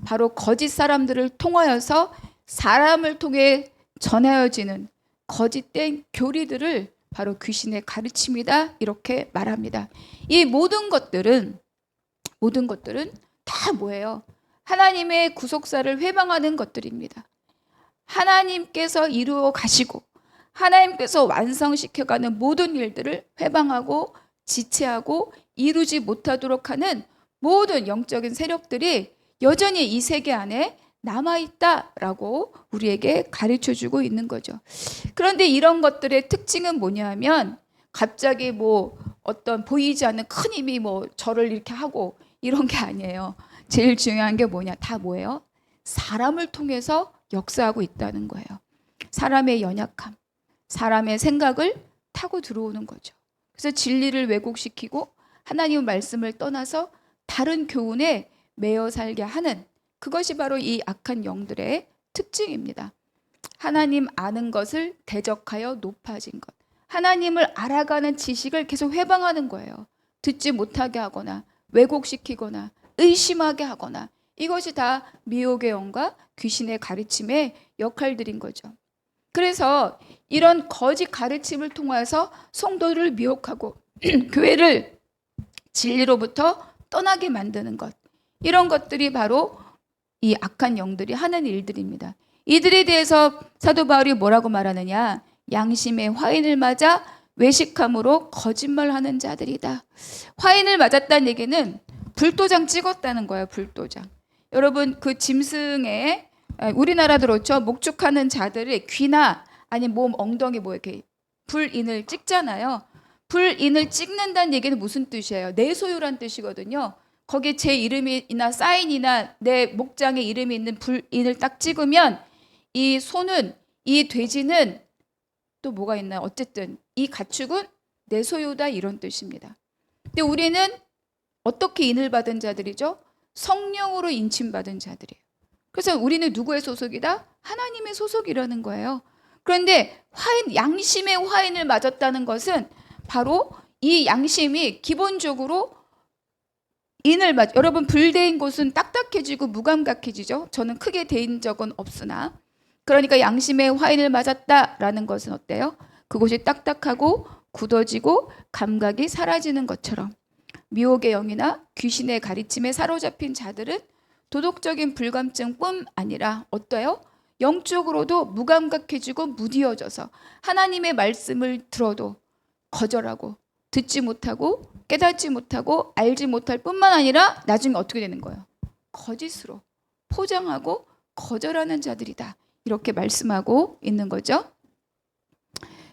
바로 거짓 사람들을 통하여서 사람을 통해 전하여지는 거짓된 교리들을 바로 귀신의 가르침이다 이렇게 말합니다. 이 모든 것들은 다 뭐예요? 하나님의 구속사를 회방하는 것들입니다. 하나님께서 이루어 가시고 하나님께서 완성시켜가는 모든 일들을 회방하고 지체하고 이루지 못하도록 하는 모든 영적인 세력들이 여전히 이 세계 안에 남아있다라고 우리에게 가르쳐주고 있는 거죠. 그런데 이런 것들의 특징은 뭐냐면 갑자기 어떤 보이지 않는 큰 힘이 저를 이렇게 하고 이런 게 아니에요. 제일 중요한 게 다 뭐예요? 사람을 통해서 역사하고 있다는 거예요. 사람의 연약함, 사람의 생각을 타고 들어오는 거죠. 그래서 진리를 왜곡시키고 하나님의 말씀을 떠나서 다른 교훈에 매여 살게 하는 그것이 바로 이 악한 영들의 특징입니다. 하나님 아는 것을 대적하여 높아진 것. 하나님을 알아가는 지식을 계속 회방하는 거예요. 듣지 못하게 하거나 왜곡시키거나 의심하게 하거나 이것이 다 미혹의 영과 귀신의 가르침의 역할들인 거죠. 그래서 이런 거짓 가르침을 통해서 성도를 미혹하고 교회를 진리로부터 떠나게 만드는 것. 이런 것들이 바로 이 악한 영들이 하는 일들입니다. 이들에 대해서 사도 바울이 뭐라고 말하느냐? 양심의 화인을 맞아 외식함으로 거짓말하는 자들이다. 화인을 맞았다는 얘기는 불도장 찍었다는 거예요. 불도장. 여러분 그 짐승에 우리나라도 그렇죠. 목축하는 자들의 귀나 아니 몸 엉덩이 이렇게 불인을 찍잖아요. 불인을 찍는다는 얘기는 무슨 뜻이에요? 내 소유란 뜻이거든요. 거기에 제 이름이나 사인이나 내 목장에 이름이 있는 불인을 딱 찍으면 이 소는 이 돼지는 또 뭐가 있나요? 어쨌든 이 가축은 내 소유다 이런 뜻입니다. 근데 우리는 어떻게 인을 받은 자들이죠? 성령으로 인침받은 자들이에요. 그래서 우리는 누구의 소속이다? 하나님의 소속이라는 거예요. 그런데 양심의 화인을 맞았다는 것은 바로 이 양심이 기본적으로 여러분 불 데인 곳은 딱딱해지고 무감각해지죠. 저는 크게 데인 적은 없으나, 그러니까 양심의 화인을 맞았다라는 것은 어때요? 그곳이 딱딱하고 굳어지고 감각이 사라지는 것처럼 미혹의 영이나 귀신의 가르침에 사로잡힌 자들은 도덕적인 불감증뿐 아니라 어때요? 영적으로도 무감각해지고 무디어져서 하나님의 말씀을 들어도 거절하고 듣지 못하고 깨닫지 못하고 알지 못할 뿐만 아니라 나중에 어떻게 되는 거예요? 거짓으로 포장하고 거절하는 자들이다. 이렇게 말씀하고 있는 거죠.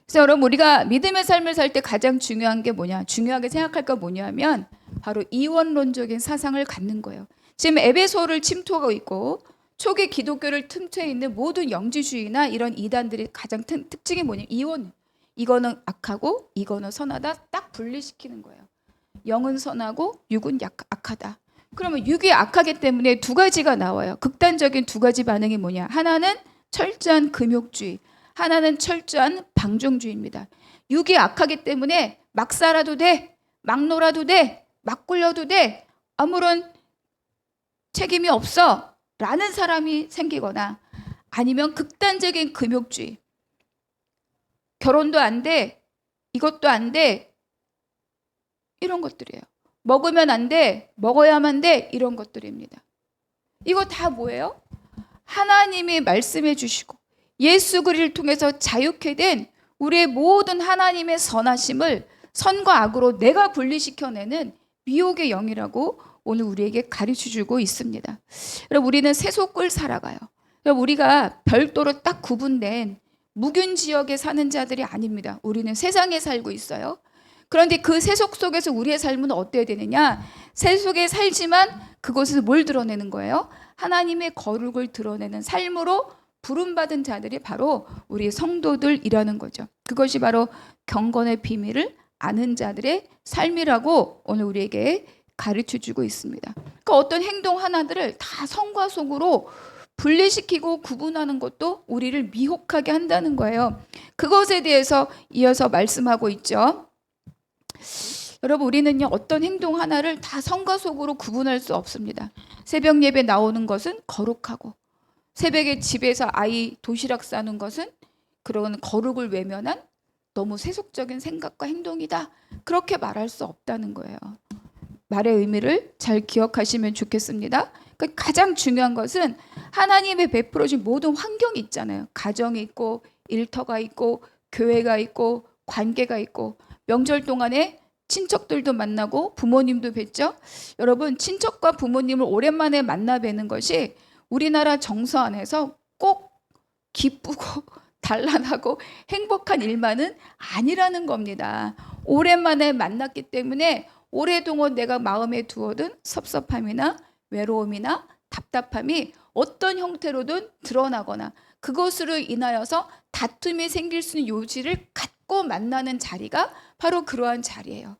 그래서 여러분, 우리가 믿음의 삶을 살 때 가장 중요한 게 뭐냐? 중요하게 생각할 거 뭐냐면 바로 이원론적인 사상을 갖는 거예요. 지금 에베소를 침투하고 있고 초기 기독교를 틈트에 있는 모든 영지주의나 이런 이단들이 가장 특징이 뭐냐? 이원. 이거는 악하고 이거는 선하다. 딱 분리시키는 거예요. 영은 선하고 육은 악하다. 그러면 육이 악하기 때문에 두 가지가 나와요. 극단적인 두 가지 반응이 뭐냐? 하나는 철저한 금욕주의, 하나는 철저한 방종주의입니다. 육이 악하기 때문에 막 살아도 돼, 막 놀아도 돼, 막 굴려도 돼, 아무런 책임이 없어 라는 사람이 생기거나, 아니면 극단적인 금욕주의, 결혼도 안 돼, 이것도 안 돼, 이런 것들이에요. 먹으면 안 돼, 먹어야만 돼, 이런 것들입니다. 이거 다 뭐예요? 하나님이 말씀해 주시고 예수 그리스도를 통해서 자유케 된 우리의 모든 하나님의 선하심을 선과 악으로 내가 분리시켜내는 미혹의 영이라고 오늘 우리에게 가르쳐주고 있습니다. 여러분, 우리는 세속을 살아가요. 여러분, 우리가 별도로 딱 구분된 무균 지역에 사는 자들이 아닙니다. 우리는 세상에 살고 있어요. 그런데 그 세속 속에서 우리의 삶은 어때야 되느냐? 세속에 살지만 그곳에서 뭘 드러내는 거예요? 하나님의 거룩을 드러내는 삶으로 부름받은 자들이 바로 우리 성도들이라는 거죠. 그것이 바로 경건의 비밀을 아는 자들의 삶이라고 오늘 우리에게 가르쳐주고 있습니다. 그러니까 어떤 행동 하나들을 다 성과 속으로 분리시키고 구분하는 것도 우리를 미혹하게 한다는 거예요. 그것에 대해서 이어서 말씀하고 있죠. 여러분, 우리는요, 어떤 행동 하나를 다 성과 속으로 구분할 수 없습니다. 새벽 예배 나오는 것은 거룩하고, 새벽에 집에서 아이 도시락 싸는 것은 그런 거룩을 외면한 너무 세속적인 생각과 행동이다. 그렇게 말할 수 없다는 거예요. 말의 의미를 잘 기억하시면 좋겠습니다. 그러니까 가장 중요한 것은 하나님의 베풀어진 모든 환경이 있잖아요. 가정이 있고, 일터가 있고, 교회가 있고, 관계가 있고, 명절 동안에 친척들도 만나고 부모님도 뵀죠. 여러분, 친척과 부모님을 오랜만에 만나 뵈는 것이 우리나라 정서 안에서 꼭 기쁘고 단란하고 행복한 일만은 아니라는 겁니다. 오랜만에 만났기 때문에 오랫동안 내가 마음에 두어둔 섭섭함이나 외로움이나 답답함이 어떤 형태로든 드러나거나 그것으로 인하여서 다툼이 생길 수 있는 요지를 갖고 만나는 자리가 바로 그러한 자리예요.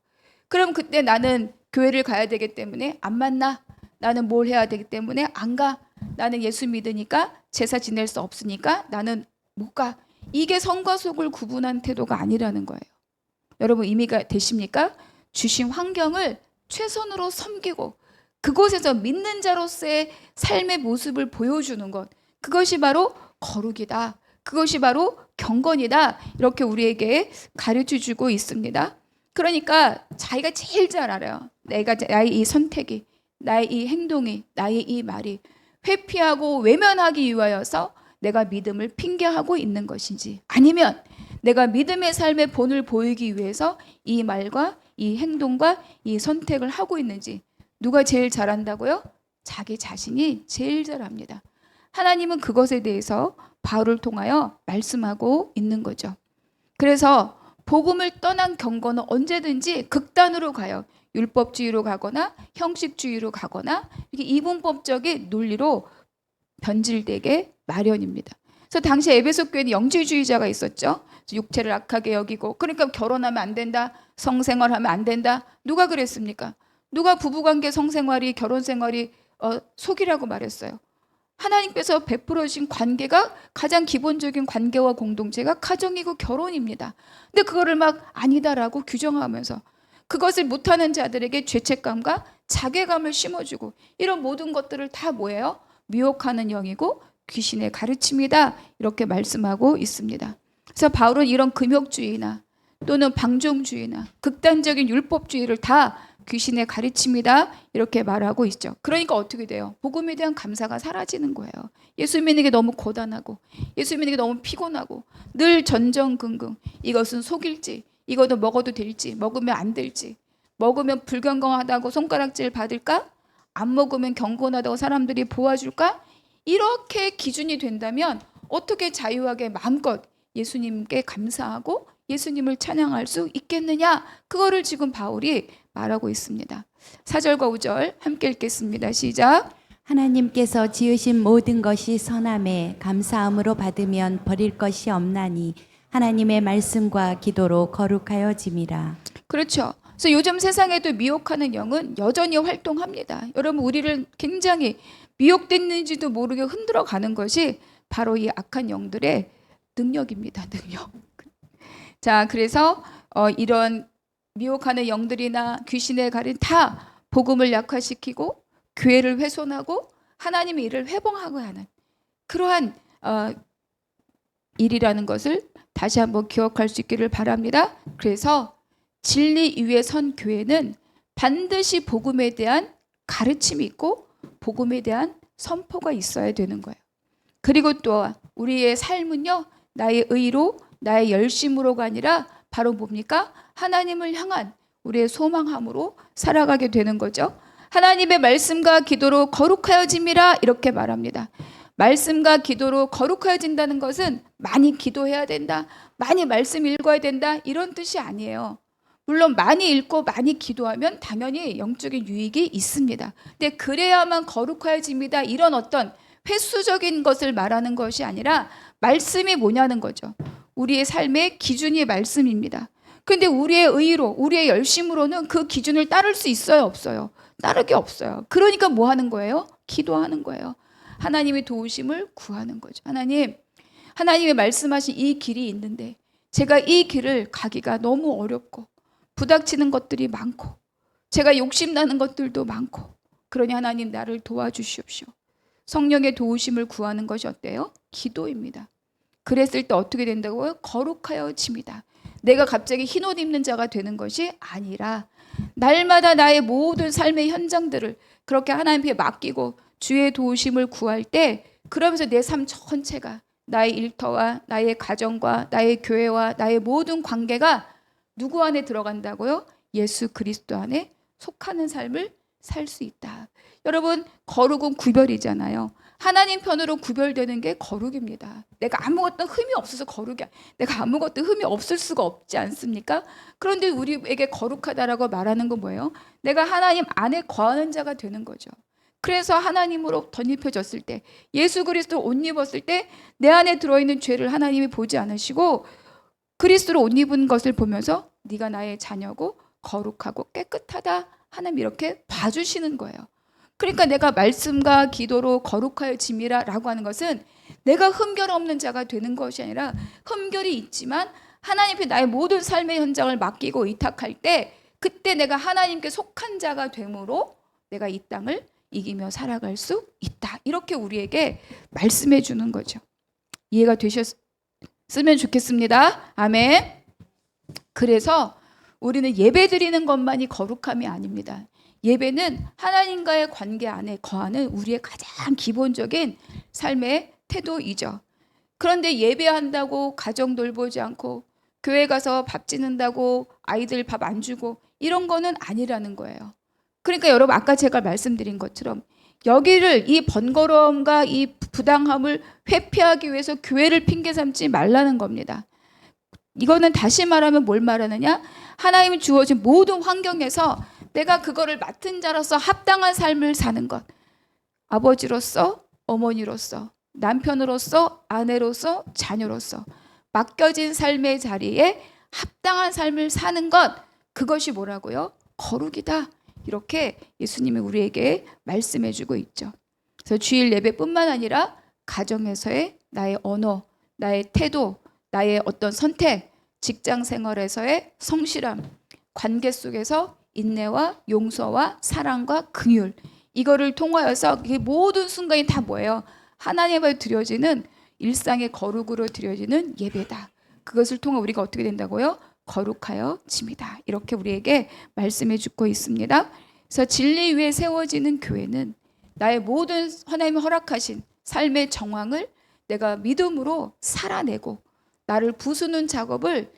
그럼 그때 나는 교회를 가야 되기 때문에 안 만나. 나는 뭘 해야 되기 때문에 안 가. 나는 예수 믿으니까 제사 지낼 수 없으니까 나는 못 가. 이게 성과 속을 구분한 태도가 아니라는 거예요. 여러분, 의미가 되십니까? 주신 환경을 최선으로 섬기고 그곳에서 믿는 자로서의 삶의 모습을 보여주는 것, 그것이 바로 거룩이다. 그것이 바로 경건이다. 이렇게 우리에게 가르쳐주고 있습니다. 그러니까 자기가 제일 잘 알아요. 나의 이 선택이, 나의 이 행동이, 나의 이 말이 회피하고 외면하기 위하여서 내가 믿음을 핑계하고 있는 것인지, 아니면 내가 믿음의 삶의 본을 보이기 위해서 이 말과 이 행동과 이 선택을 하고 있는지, 누가 제일 잘한다고요? 자기 자신이 제일 잘합니다. 하나님은 그것에 대해서 바울을 통하여 말씀하고 있는 거죠. 그래서 복음을 떠난 경건은 언제든지 극단으로 가요. 율법주의로 가거나 형식주의로 가거나 이렇게 이분법적인 논리로 변질되게 마련입니다. 그래서 당시 에베소 교회는 영지주의자가 있었죠. 육체를 악하게 여기고, 그러니까 결혼하면 안 된다, 성생활하면 안 된다. 누가 그랬습니까? 누가 부부관계 성생활이 결혼생활이 속이라고 말했어요? 하나님께서 베풀어 주신 관계가 가장 기본적인 관계와 공동체가 가정이고 결혼입니다. 근데 그거를 막 아니다라고 규정하면서 그것을 못하는 자들에게 죄책감과 자괴감을 심어주고, 이런 모든 것들을 다 뭐예요? 미혹하는 영이고 귀신의 가르침이다, 이렇게 말씀하고 있습니다. 그래서 바울은 이런 금욕주의나 또는 방종주의나 극단적인 율법주의를 다 귀신의 가르침이다, 이렇게 말하고 있죠. 그러니까 어떻게 돼요? 복음에 대한 감사가 사라지는 거예요. 예수 믿는 게 너무 고단하고, 예수 믿는 게 너무 피곤하고, 늘 전전긍긍, 이것은 속일지, 이것도 먹어도 될지, 먹으면 안 될지, 먹으면 불경건하다고 손가락질 받을까? 안 먹으면 경건하다고 사람들이 보아줄까? 이렇게 기준이 된다면 어떻게 자유하게 마음껏 예수님께 감사하고 예수님을 찬양할 수 있겠느냐? 그거를 지금 바울이 말하고 있습니다. 4절과 5절 함께 읽겠습니다. 시작. 하나님께서 지으신 모든 것이 선함에 감사함으로 받으면 버릴 것이 없나니 하나님의 말씀과 기도로 거룩하여짐이라. 그렇죠. 그래서 요즘 세상에도 미혹하는 영은 여전히 활동합니다. 여러분, 우리를 굉장히 미혹됐는지도 모르게 흔들어 가는 것이 바로 이 악한 영들의 능력입니다. 능력. 자, 그래서 이런 미혹하는 영들이나 귀신의 가린 다 복음을 약화시키고 교회를 훼손하고 하나님의 일을 회방하고 하는 그러한 일이라는 것을 다시 한번 기억할 수 있기를 바랍니다. 그래서 진리 위에 선 교회는 반드시 복음에 대한 가르침이 있고 복음에 대한 선포가 있어야 되는 거예요. 그리고 또 우리의 삶은요, 나의 의로 나의 열심으로가 아니라 바로 뭡니까? 하나님을 향한 우리의 소망함으로 살아가게 되는 거죠. 하나님의 말씀과 기도로 거룩하여짐이라, 이렇게 말합니다. 말씀과 기도로 거룩하여진다는 것은 많이 기도해야 된다, 많이 말씀 읽어야 된다, 이런 뜻이 아니에요. 물론 많이 읽고 많이 기도하면 당연히 영적인 유익이 있습니다. 근데 그래야만 거룩하여집니다, 이런 어떤 횟수적인 것을 말하는 것이 아니라 말씀이 뭐냐는 거죠. 우리의 삶의 기준이 말씀입니다. 그런데 우리의 의로, 우리의 열심으로는 그 기준을 따를 수 있어요, 없어요? 따를 게 없어요. 그러니까 뭐 하는 거예요? 기도하는 거예요. 하나님의 도우심을 구하는 거죠. 하나님이 말씀하신 이 길이 있는데 제가 이 길을 가기가 너무 어렵고 부닥치는 것들이 많고 제가 욕심나는 것들도 많고, 그러니 하나님 나를 도와주시옵시오. 성령의 도우심을 구하는 것이 어때요? 기도입니다. 그랬을 때 어떻게 된다고요? 거룩하여집니다. 내가 갑자기 흰옷 입는 자가 되는 것이 아니라 날마다 나의 모든 삶의 현장들을 그렇게 하나님께 맡기고 주의 도우심을 구할 때, 그러면서 내 삶 전체가 나의 일터와 나의 가정과 나의 교회와 나의 모든 관계가 누구 안에 들어간다고요? 예수 그리스도 안에 속하는 삶을 살 수 있다. 여러분, 거룩은 구별이잖아요. 하나님 편으로 구별되는 게 거룩입니다. 내가 아무것도 흠이 없어서 거룩이야. 내가 아무것도 흠이 없을 수가 없지 않습니까? 그런데 우리에게 거룩하다라고 말하는 건 뭐예요? 내가 하나님 안에 거하는 자가 되는 거죠. 그래서 하나님으로 덧입혀졌을 때, 예수 그리스도 옷 입었을 때 내 안에 들어있는 죄를 하나님이 보지 않으시고 그리스도로 옷 입은 것을 보면서 네가 나의 자녀고 거룩하고 깨끗하다, 하나님 이렇게 봐주시는 거예요. 그러니까 내가 말씀과 기도로 거룩하여짐이라 라고 하는 것은 내가 흠결 없는 자가 되는 것이 아니라 흠결이 있지만 하나님께 나의 모든 삶의 현장을 맡기고 의탁할 때, 그때 내가 하나님께 속한 자가 되므로 내가 이 땅을 이기며 살아갈 수 있다, 이렇게 우리에게 말씀해 주는 거죠. 이해가 되셨으면 좋겠습니다. 아멘. 그래서 우리는 예배 드리는 것만이 거룩함이 아닙니다. 예배는 하나님과의 관계 안에 거하는 우리의 가장 기본적인 삶의 태도이죠. 그런데 예배한다고 가정 돌보지 않고 교회 가서 밥 짓는다고 아이들 밥 안 주고 이런 거는 아니라는 거예요. 그러니까 여러분, 아까 제가 말씀드린 것처럼 여기를, 이 번거로움과 이 부당함을 회피하기 위해서 교회를 핑계 삼지 말라는 겁니다. 이거는 다시 말하면 뭘 말하느냐? 하나님이 주어진 모든 환경에서 내가 그거를 맡은 자로서 합당한 삶을 사는 것. 아버지로서, 어머니로서, 남편으로서, 아내로서, 자녀로서 맡겨진 삶의 자리에 합당한 삶을 사는 것, 그것이 뭐라고요? 거룩이다. 이렇게 예수님이 우리에게 말씀해 주고 있죠. 그래서 주일 예배뿐만 아니라 가정에서의 나의 언어, 나의 태도, 나의 어떤 선택, 직장 생활에서의 성실함, 관계 속에서 인내와 용서와 사랑과 긍휼, 이거를 통하여서 이 모든 순간이 다 뭐예요? 하나님 앞에 드려지는 일상의 거룩으로 드려지는 예배다. 그것을 통해 우리가 어떻게 된다고요? 거룩하여 짐이다. 이렇게 우리에게 말씀해 주고 있습니다. 그래서 진리 위에 세워지는 교회는 나의 모든 하나님이 허락하신 삶의 정황을 내가 믿음으로 살아내고 나를 부수는 작업을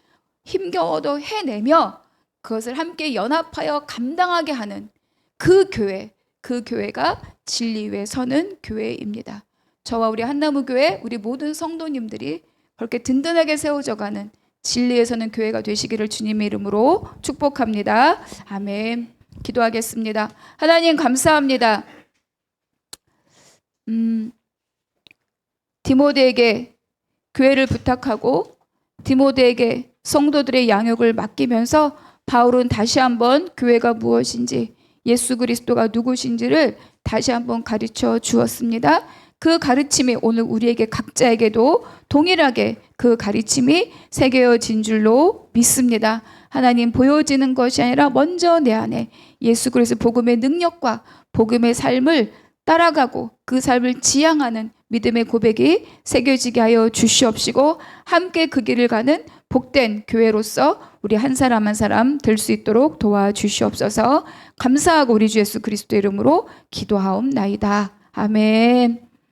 힘겨워도 해내며 그것을 함께 연합하여 감당하게 하는 그 교회, 그 교회가 진리 위에 서는 교회입니다. 저와 우리 한나무교회, 우리 모든 성도님들이 그렇게 든든하게 세워져가는 진리에 서는 교회가 되시기를 주님의 이름으로 축복합니다. 아멘. 기도하겠습니다. 하나님 감사합니다. 디모데에게 교회를 부탁하고 디모데에게 성도들의 양육을 맡기면서 바울은 다시 한번 교회가 무엇인지, 예수 그리스도가 누구신지를 다시 한번 가르쳐 주었습니다. 그 가르침이 오늘 우리에게 각자에게도 동일하게 그 가르침이 새겨진 줄로 믿습니다. 하나님, 보여지는 것이 아니라 먼저 내 안에 예수 그리스도 복음의 능력과 복음의 삶을 따라가고 그 삶을 지향하는 믿음의 고백이 새겨지게 하여 주시옵시고, 함께 그 길을 가는 복된 교회로서 우리 한 사람 한 사람 될 수 있도록 도와주시옵소서. 감사하고 우리 주 예수 그리스도 이름으로 기도하옵나이다. 아멘.